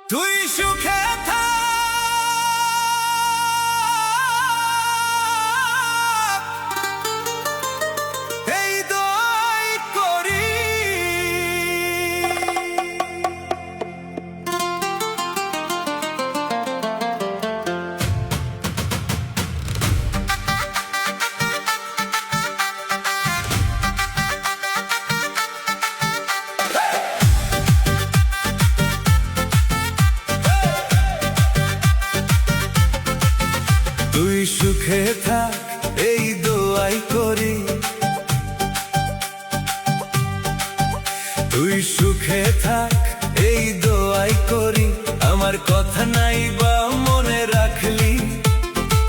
তুই সুখে থাক, এই দোয়াই করি। তুই সুখে থাক, এই দোয়াই করি। তুই সুখে থাক, এই দোয়াই করি। আমার কথা নাই বা মনে রাখলি,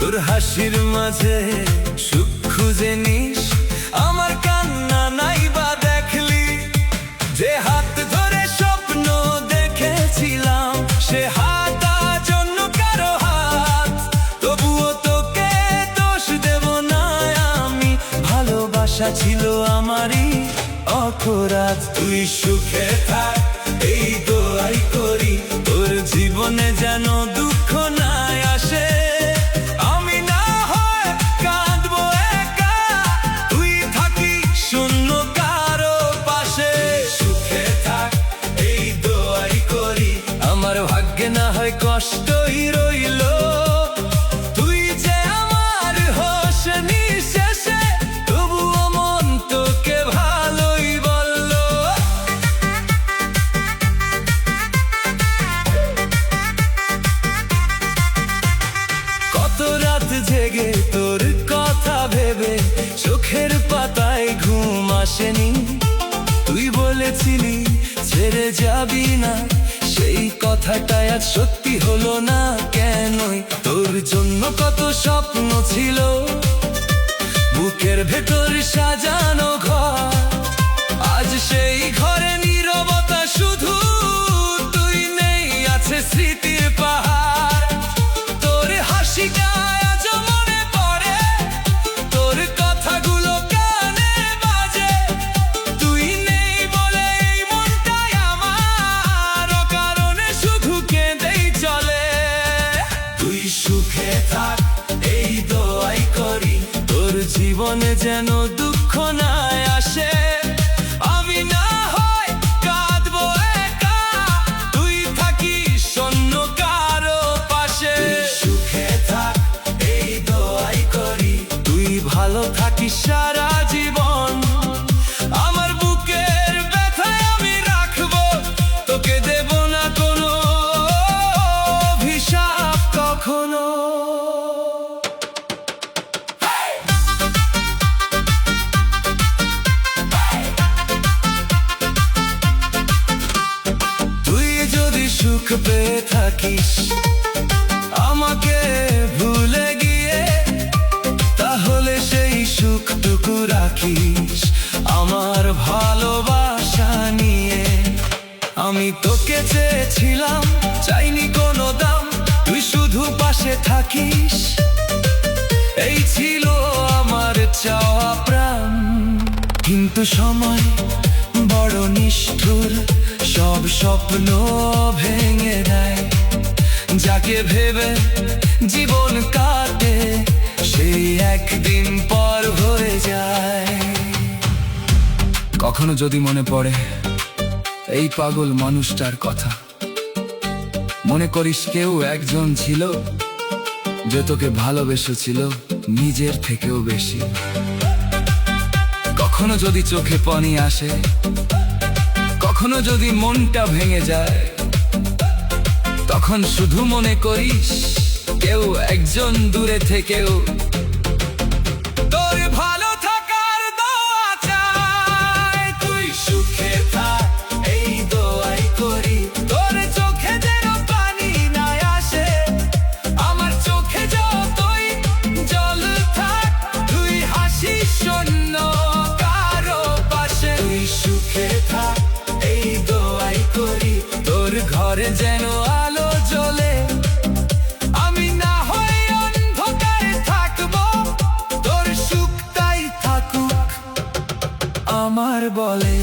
তোর হাসির মাঝে সুখ খুঁজে নিস। আমার কান্না নাই বা দেখলি, যে হাত ধরে স্বপ্ন দেখেছিলাম, সে হাত আজ অন্য কারো হাত। তবুও তোকে দোষ দেব না আমি, ভালোবাসা ছিল আমারই অপরাধ। তুই সুখে থাক, এই দোয়াই করি। তোর জীবনে যেন দুঃখ না আসে, আমি না হয় কাঁদবো একা, তুই থাকি শূন্য কারো পাশে। সুখে থাক, এই দোয়াই করি। আমার ভাগ্যে না হয় কষ্টই রইল, তুই যে আমার হোস নিঃশেষে, তবুও মন তোকে ভালোই বলল। কত রাত জেগে তোর কথা ভেবে, চোখের পাতায় ঘুম আসেনি। তুই বলেছিলি ছেড়ে যাবি না, সেই কথাটা আজ সত্যি হলো না কেনই? তোর জন্য কত স্বপ্ন ছিল, বুকের ভেতর সাজানো ঘর। আজ সেই ঘরে নীরবতা শুধু, তুই নেই, আছে স্মৃতির পাহাড়। তোর হাসিটা আজ মনে পড়ে, তোর কথাগুলো কানে বাজে। তুই নেই বলে এই মনটাই আমার অকারণে শুধু কেঁদেই চলে। তুই সুখে থাক, এই দোয়াই করি। তোর জীবনে যেন দুঃখ না আসে, আমি না হয় কাঁদবো একা, তুই থাকিস অন্য কারো পাশে। সুখে থাক, এই দোয়াই করি। তুই ভালো থাকিস সারা জীবন, আমার বুকের ব্যথায় আমি রাখবো, তোকে দেব না কোনো অভিশাপ কখনো। তুই যদি সুখ পেয়ে থাকিস আমাকে ভুলে গিয়ে, তাহলে সেই সুখটুকু রাখিস আমার ভালোবাসা নিয়ে। আমি তোকে চেয়েছিলাম, চাইনি কোনো দাম, তুই শুধু পাশে থাকিস, এই ছিল আমার চাওয়া প্রাণ। কিন্তু সময় বড় নিষ্ঠুর, সব স্বপ্ন ভেঙে দেয়। যাকে ভেবে জীবন কাটে, সেই একদিন পর হয়ে যায়। কখনো যদি মনে পড়ে এই পাগল মানুষটার কথা, মনে করিস কেউ একজন ছিল, যে তোকে ভালোবেসেছিল নিজের থেকেও বেশি। কখনো যদি চোখে পানি আসে, কখনো যদি মনটা ভেঙে যায়, তখন শুধু মনে করিস কেউ একজন দূরে থেকেও তোর ভালো থাকার দোয়া চায়। তুই সুখে থাক, এই দোয়াই করি। তোর চোখে যেন পানি না আসে, আমার চোখে যতই জল থাক, তুই হাসিস শূন্য কারো পাশে। তুই সুখে থাক, এই দোয়াই করি। তোর ঘরে যেন আলো জ্বলে, আমি না হয় অন্ধকারে থাকবো, তোর সুখটাই থাকুক আমার বলে।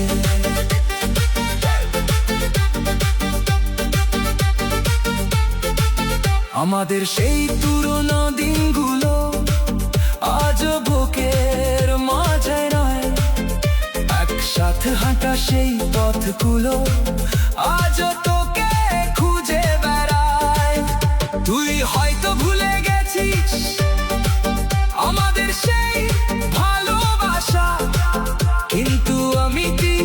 আমাদের সেই পুরনো দিনগুলো আজ বুকের মাঝে নয়, একসাথে হাঁটা সেই পথগুলো আজ তোকে খুঁজে বেড়ায়। তুই হয়তো ভুলে গেছিস আমাদের সেই ভালোবাসা, কিন্তু আমি কি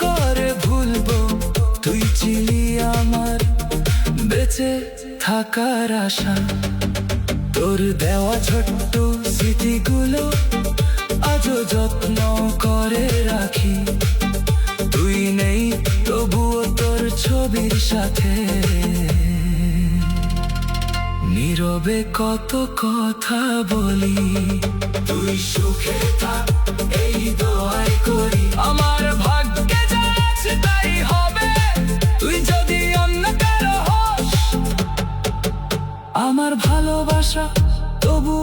করে ভুলবো, তুই ছিলি আমার বেঁচে থাকার আশা। তোর দেওয়া ছোট্ট স্মৃতিগুলো আজও যত্ন করে রাখি। তুই নেই তবুও তোর ছবির সাথে নীরবে কত কথা বলি। তুই সুখে থাক এই দোয়াই করি, আমার ভাগ্যে যা আছে তাই হবে। তুই যদি অন্য কারো হস, আমার ভালোবাসা তবু